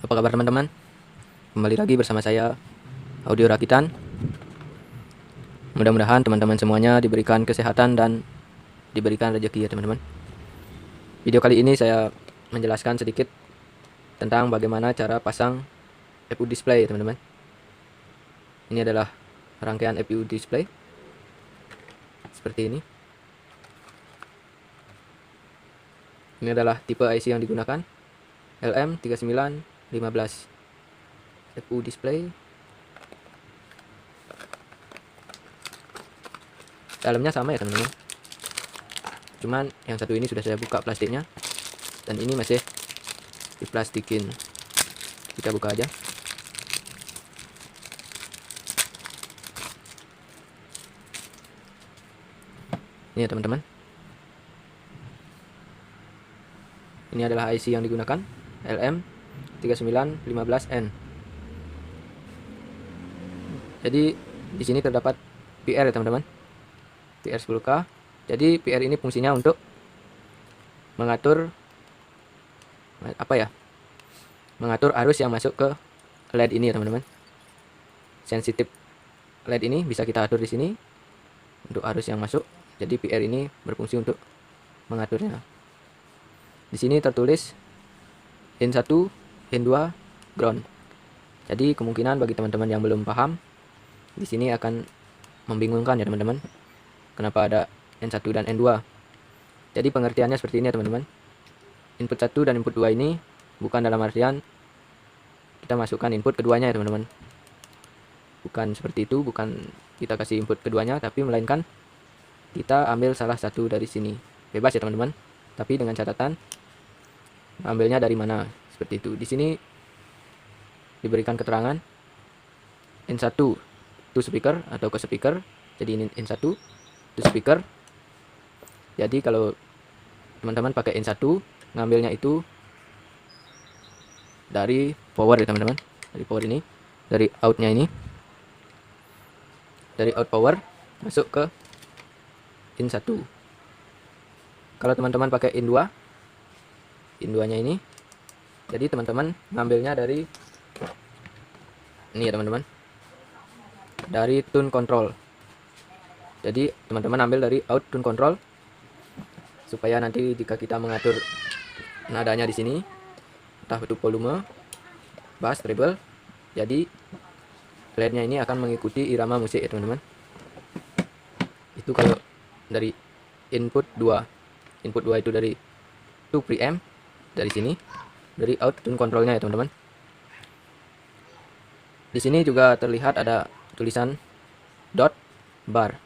Apa kabar teman-teman? Kembali lagi bersama saya, Audio Rakitan. Mudah-mudahan teman-teman semuanya diberikan kesehatan dan diberikan rezeki ya teman-teman. Video kali ini saya menjelaskan sedikit tentang bagaimana cara pasang FPU display teman-teman. Ini adalah rangkaian FPU display seperti ini. Ini adalah tipe IC yang digunakan, LM3915 FPU display. Dalamnya sama ya teman-teman, cuman yang satu ini sudah saya buka plastiknya, dan ini masih diplastikin. Kita buka aja. Ini ya teman-teman, ini adalah IC yang digunakan, LM3915N. Jadi di sini terdapat PR ya teman-teman, PR 10K. Jadi PR ini fungsinya untuk mengatur mengatur arus yang masuk ke LED ini ya teman-teman. Sensitif LED ini bisa kita atur di sini untuk arus yang masuk. Jadi PR ini berfungsi untuk mengaturnya. Di sini tertulis N1, N2, ground. Jadi kemungkinan bagi teman-teman yang belum paham, di sini akan membingungkan ya teman-teman. Kenapa ada N1 dan N2? Jadi pengertiannya seperti ini ya teman-teman. Input 1 dan input 2 ini bukan dalam artian kita masukkan input keduanya ya teman-teman. Bukan seperti itu, bukan kita kasih input keduanya, tapi melainkan kita ambil salah satu dari sini. Bebas ya teman-teman, tapi dengan catatan ambilnya dari mana, seperti itu. Di sini diberikan keterangan N1 to speaker atau ke speaker. Jadi ini N1 to speaker. Jadi kalau teman-teman pakai N1, ngambilnya itu dari power ya teman-teman. Dari power ini, dari outnya ini, dari out power masuk ke in 1. Kalau teman-teman pakai in 2, in 2 nya ini, jadi teman-teman ngambilnya dari ini ya teman-teman, dari tune control. Jadi teman-teman ambil dari out tune control, supaya nanti jika kita mengatur nadanya di sini, entah itu volume, bass, treble, jadi LED-nya ini akan mengikuti irama musik ya teman-teman. Itu kalau dari input 2. Input 2 itu dari 2 preamp dari sini, dari out tune controlnya ya teman-teman. Di sini juga terlihat ada tulisan dot bar.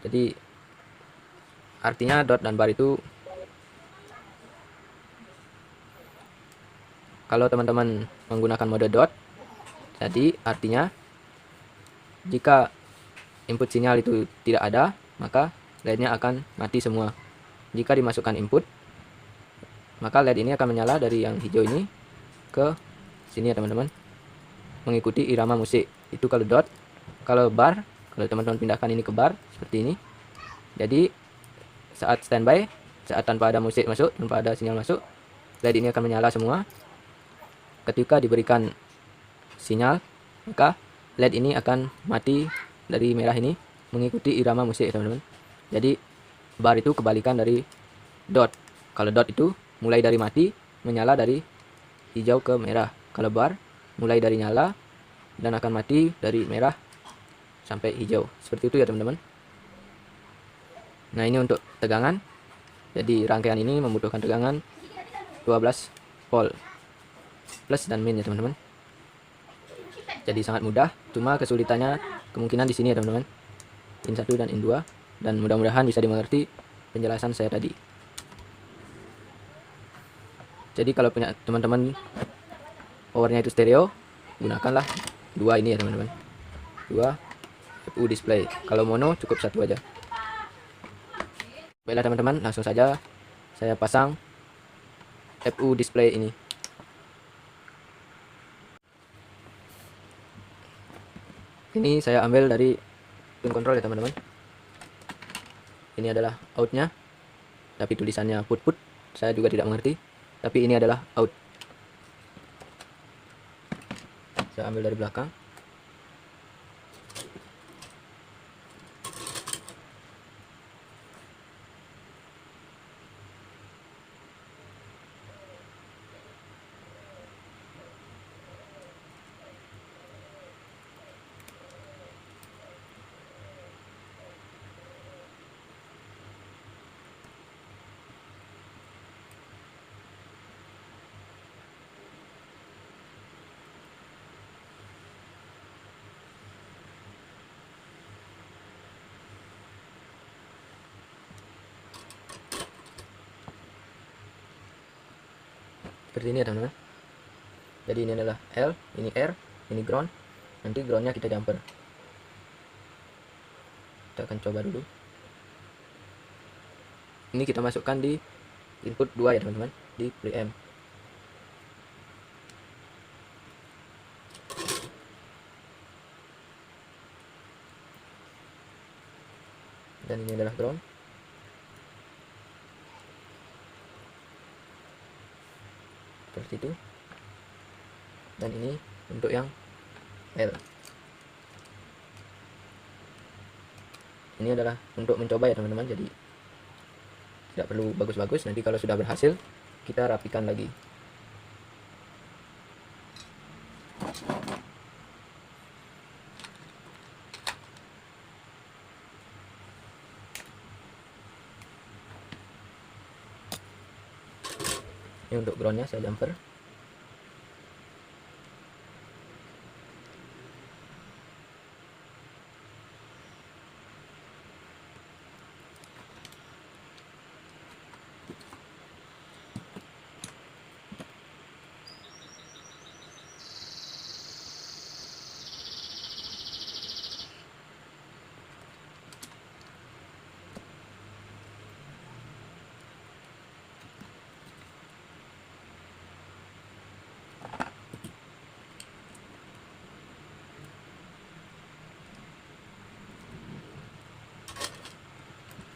Jadi artinya dot dan bar itu, kalau teman-teman menggunakan mode dot, jadi artinya jika input sinyal itu tidak ada, maka LED-nya akan mati semua. Jika dimasukkan input, maka LED ini akan menyala dari yang hijau ini ke sini ya teman-teman, mengikuti irama musik. Itu kalau dot. Kalau bar, kalau teman-teman pindahkan ini ke bar seperti ini, jadi saat standby, saat tanpa ada musik masuk, tanpa ada sinyal masuk, LED ini akan menyala semua. Ketika diberikan sinyal, maka LED ini akan mati dari merah ini, mengikuti irama musik teman-teman. Jadi bar itu kebalikan dari dot. Kalau dot itu mulai dari mati, menyala dari hijau ke merah. Kalau bar mulai dari nyala dan akan mati dari merah sampai hijau. Seperti itu ya teman-teman. Nah, ini untuk tegangan. Jadi rangkaian ini membutuhkan tegangan 12 volt plus dan min ya teman-teman. Jadi sangat mudah, cuma kesulitannya kemungkinan di sini ya teman-teman, in 1 dan in 2, dan mudah-mudahan bisa dimengerti penjelasan saya tadi. Jadi kalau punya teman-teman powernya itu stereo, gunakanlah 2 ini ya teman-teman, 2 FPU display. Kalau mono cukup 1 aja. Baiklah teman-teman, langsung saja saya pasang FPU display ini. Ini saya ambil dari tune control ya teman-teman. Ini adalah outnya, tapi tulisannya put. Saya juga tidak mengerti, tapi ini adalah out. Saya ambil dari belakang. Seperti ini ya teman-teman. Jadi ini adalah L, ini R, ini ground. Nanti groundnya kita jumper. Kita akan coba dulu. Ini kita masukkan di input 2 ya teman-teman, di preamp. Dan ini adalah ground. Seperti itu. Dan ini untuk yang L. Ini adalah untuk mencoba ya teman-teman, jadi tidak perlu bagus-bagus. Nanti kalau sudah berhasil kita rapikan lagi. Ini untuk groundnya saya jumper.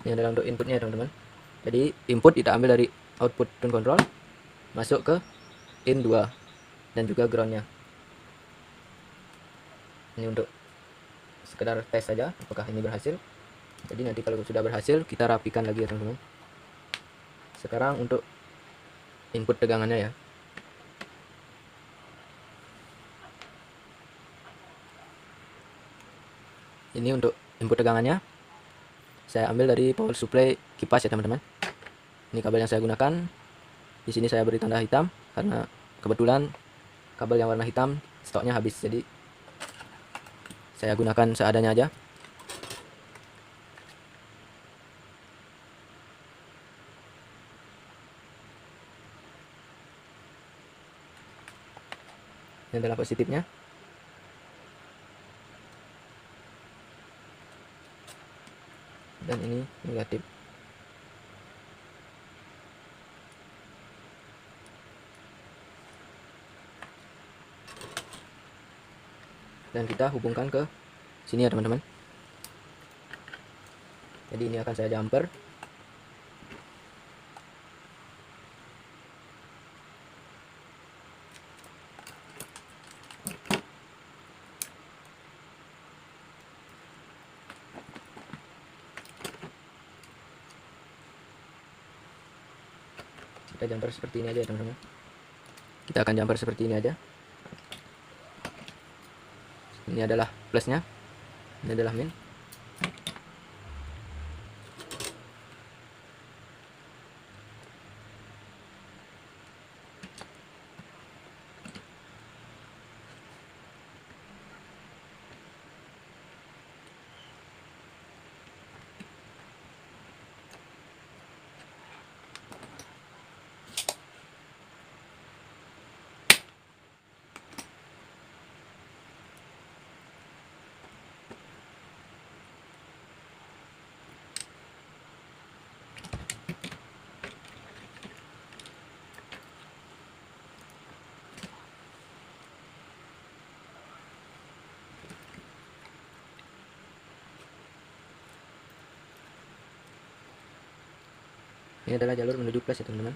Ini adalah untuk inputnya ya teman-teman. Jadi input kita ambil dari output tune control, masuk ke in 2 dan juga groundnya. Ini untuk sekedar tes saja apakah ini berhasil. Jadi nanti kalau sudah berhasil kita rapikan lagi ya teman-teman. Sekarang untuk input tegangannya ya. Ini untuk input tegangannya saya ambil dari power supply kipas ya teman-teman. Ini kabel yang saya gunakan. Di sini saya beri tanda hitam karena kebetulan kabel yang warna hitam stoknya habis, jadi saya gunakan seadanya aja. Ini adalah positifnya. Dan ini negatif. Dan kita hubungkan ke sini ya teman-teman. Jadi ini akan saya jumper. Kita jumper seperti ini aja ya teman-teman. Kita akan jumper seperti ini aja. Ini adalah plusnya, ini adalah min. Ini adalah jalur menuju plus ya teman-teman.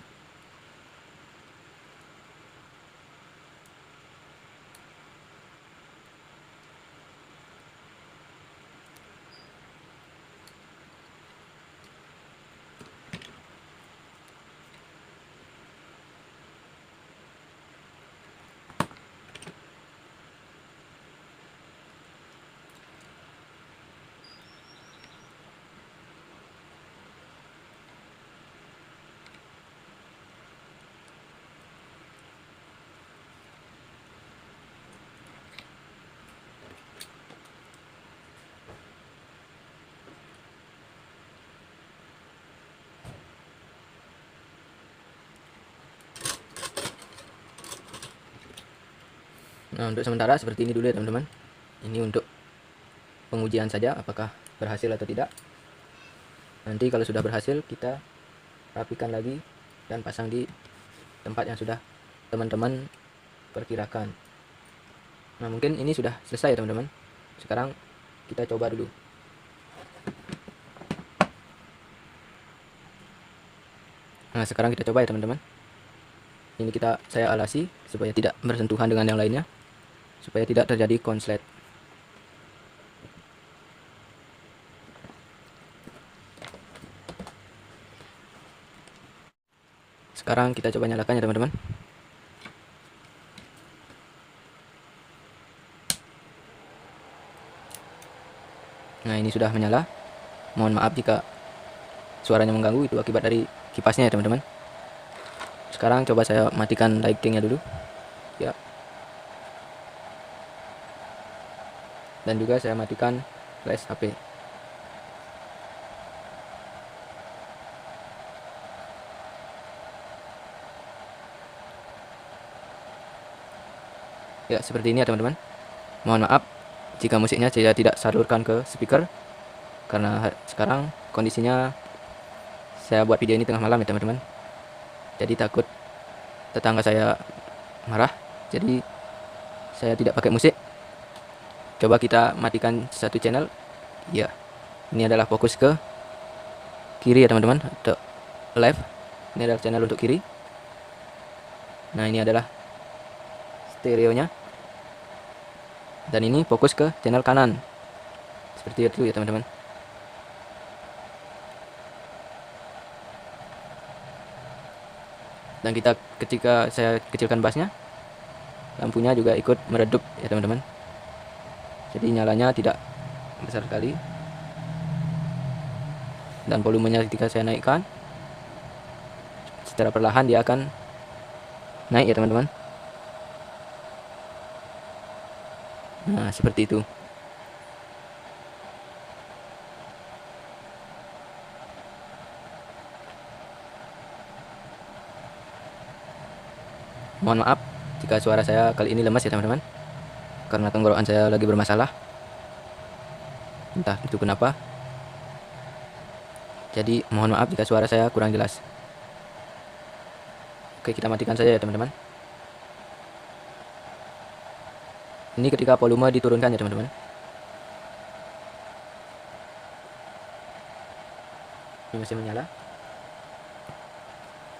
Nah, untuk sementara seperti ini dulu ya teman-teman. Ini untuk pengujian saja apakah berhasil atau tidak. Nanti kalau sudah berhasil kita rapikan lagi dan pasang di tempat yang sudah teman-teman perkirakan. Nah, mungkin ini sudah selesai ya teman-teman. Sekarang kita coba dulu. Nah, sekarang kita coba ya teman-teman. Ini saya alasi supaya tidak bersentuhan dengan yang lainnya, supaya tidak terjadi konslet. Sekarang kita coba nyalakan ya teman-teman. Nah, ini sudah menyala. Mohon maaf jika suaranya mengganggu, itu akibat dari kipasnya ya teman-teman. Sekarang coba saya matikan lightingnya dulu ya, dan juga saya matikan flash HP. Ya, seperti ini ya teman-teman. Mohon maaf jika musiknya saya tidak salurkan ke speaker, karena sekarang kondisinya saya buat video ini tengah malam ya teman-teman. Jadi takut tetangga saya marah, jadi saya tidak pakai musik. Coba kita matikan satu channel. Ya, ini adalah fokus ke kiri ya teman-teman, atau left. Ini adalah channel untuk kiri. Nah, ini adalah stereonya. Dan ini fokus ke channel kanan. Seperti itu ya teman-teman. Dan ketika saya kecilkan bassnya, lampunya juga ikut meredup ya teman-teman. Jadi nyalanya tidak besar sekali. Dan volumenya ketika saya naikkan, secara perlahan dia akan naik ya teman-teman. Nah, seperti itu. Mohon maaf jika suara saya kali ini lemas ya teman-teman, karena tenggorokan saya lagi bermasalah. Entah itu kenapa. Jadi mohon maaf jika suara saya kurang jelas. Oke, kita matikan saja ya teman-teman. Ini ketika volume diturunkan ya teman-teman. Ini masih menyala.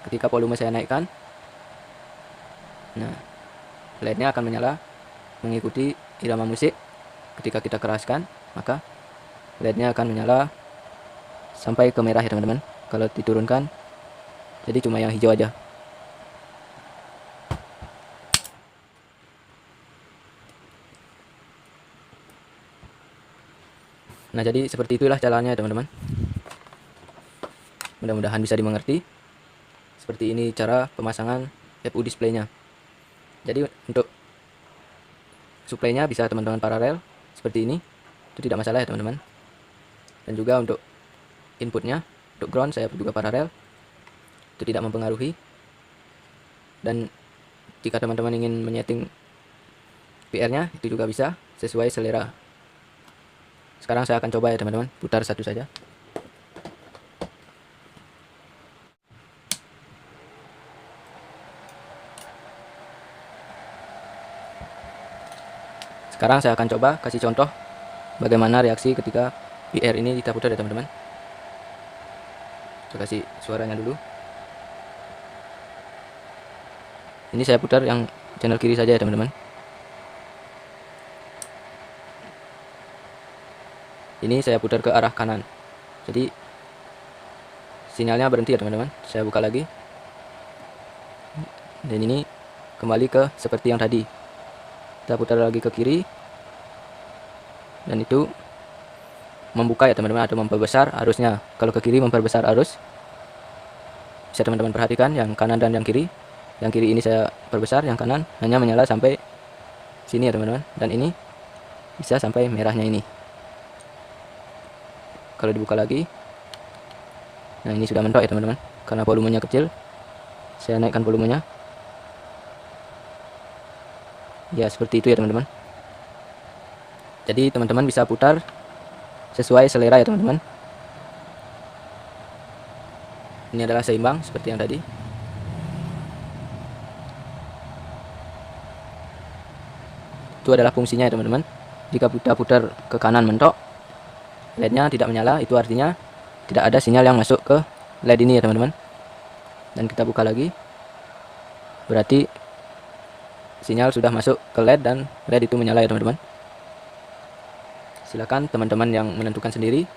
Ketika volume saya naikkan, nah, LED-nya akan menyala mengikuti irama musik. Ketika kita keraskan, maka LED-nya akan menyala sampai ke merah ya teman-teman. Kalau diturunkan, jadi cuma yang hijau aja. Nah, jadi seperti itulah caranya teman-teman. Mudah-mudahan bisa dimengerti. Seperti ini cara pemasangan FU display-nya. Jadi untuk supply-nya bisa teman-teman paralel seperti ini, itu tidak masalah ya teman-teman. Dan juga untuk inputnya, untuk ground saya juga paralel, itu tidak mempengaruhi. Dan jika teman-teman ingin menyeting PR-nya, itu juga bisa sesuai selera. Sekarang saya akan coba ya teman-teman, putar satu saja. Sekarang saya akan coba kasih contoh bagaimana reaksi ketika PR ini kita putar ya teman-teman. Saya kasih suaranya dulu. Ini saya putar yang channel kiri saja ya teman-teman. Ini saya putar ke arah kanan. Jadi sinyalnya berhenti ya teman-teman. Saya buka lagi. Dan ini kembali ke seperti yang tadi. Kita putar lagi ke kiri. Dan itu membuka ya teman-teman, atau memperbesar arusnya. Kalau ke kiri memperbesar arus. Bisa teman-teman perhatikan yang kanan dan yang kiri. Yang kiri ini saya perbesar, yang kanan hanya menyala sampai sini ya teman-teman. Dan ini bisa sampai merahnya ini. Kalau dibuka lagi, nah ini sudah mentok ya teman-teman, karena volumenya kecil. Saya naikkan volumenya. Ya seperti itu ya teman-teman. Jadi teman-teman bisa putar sesuai selera ya teman-teman. Ini adalah seimbang seperti yang tadi. Itu adalah fungsinya ya teman-teman. Jika kita putar ke kanan mentok, LED-nya tidak menyala, itu artinya tidak ada sinyal yang masuk ke LED ini ya teman-teman. Dan kita buka lagi, berarti sinyal sudah masuk ke LED dan LED itu menyala ya teman-teman. Silakan teman-teman yang menentukan sendiri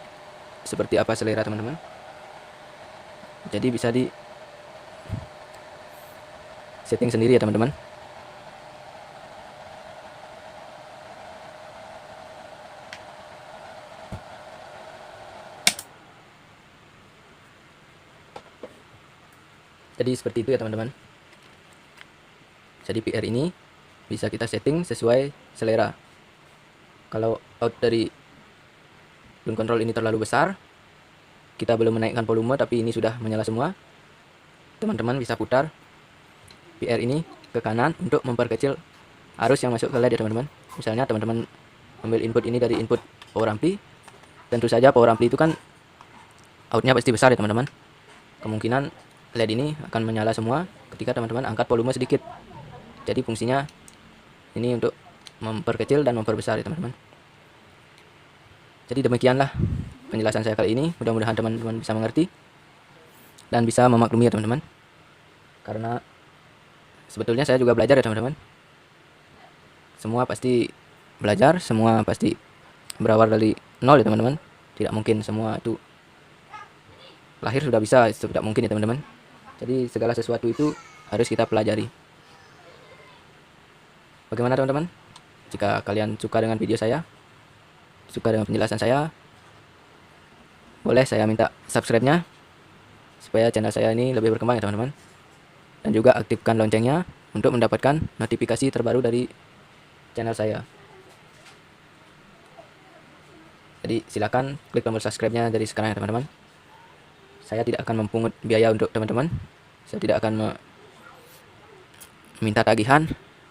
seperti apa selera teman-teman. Jadi bisa di setting sendiri ya teman-teman. Jadi seperti itu ya teman-teman. Jadi PR ini bisa kita setting sesuai selera. Kalau out dari tune control ini terlalu besar, kita belum menaikkan volume tapi ini sudah menyala semua, teman-teman bisa putar PR ini ke kanan untuk memperkecil arus yang masuk ke LED ya teman-teman. Misalnya teman-teman ambil input ini dari input power ampli, tentu saja power ampli itu kan outnya pasti besar ya teman-teman. Kemungkinan LED ini akan menyala semua ketika teman-teman angkat volume sedikit. Jadi fungsinya ini untuk memperkecil dan memperbesar ya teman-teman. Jadi demikianlah penjelasan saya kali ini. Mudah-mudahan teman-teman bisa mengerti dan bisa memaklumi ya teman-teman. Karena sebetulnya saya juga belajar ya teman-teman. Semua pasti belajar, semua pasti berawal dari nol ya teman-teman. Tidak mungkin semua itu lahir sudah bisa, itu tidak mungkin ya teman-teman. Jadi segala sesuatu itu harus kita pelajari. Bagaimana teman-teman? Jika kalian suka dengan video saya, suka dengan penjelasan saya, boleh saya minta subscribe-nya supaya channel saya ini lebih berkembang ya teman-teman. Dan juga aktifkan loncengnya untuk mendapatkan notifikasi terbaru dari channel saya. Jadi silakan klik tombol subscribe-nya dari sekarang ya teman-teman. Saya tidak akan mempungut biaya untuk teman-teman. Saya tidak akan meminta tagihan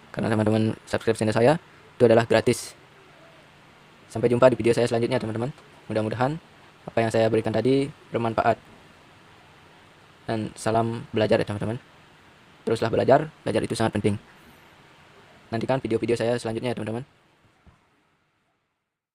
karena teman-teman subscribe channel saya itu adalah gratis. Sampai jumpa di video saya selanjutnya teman-teman. Mudah-mudahan apa yang saya berikan tadi bermanfaat. Dan salam belajar ya teman-teman. Teruslah belajar, belajar itu sangat penting. Nantikan video-video saya selanjutnya ya teman-teman.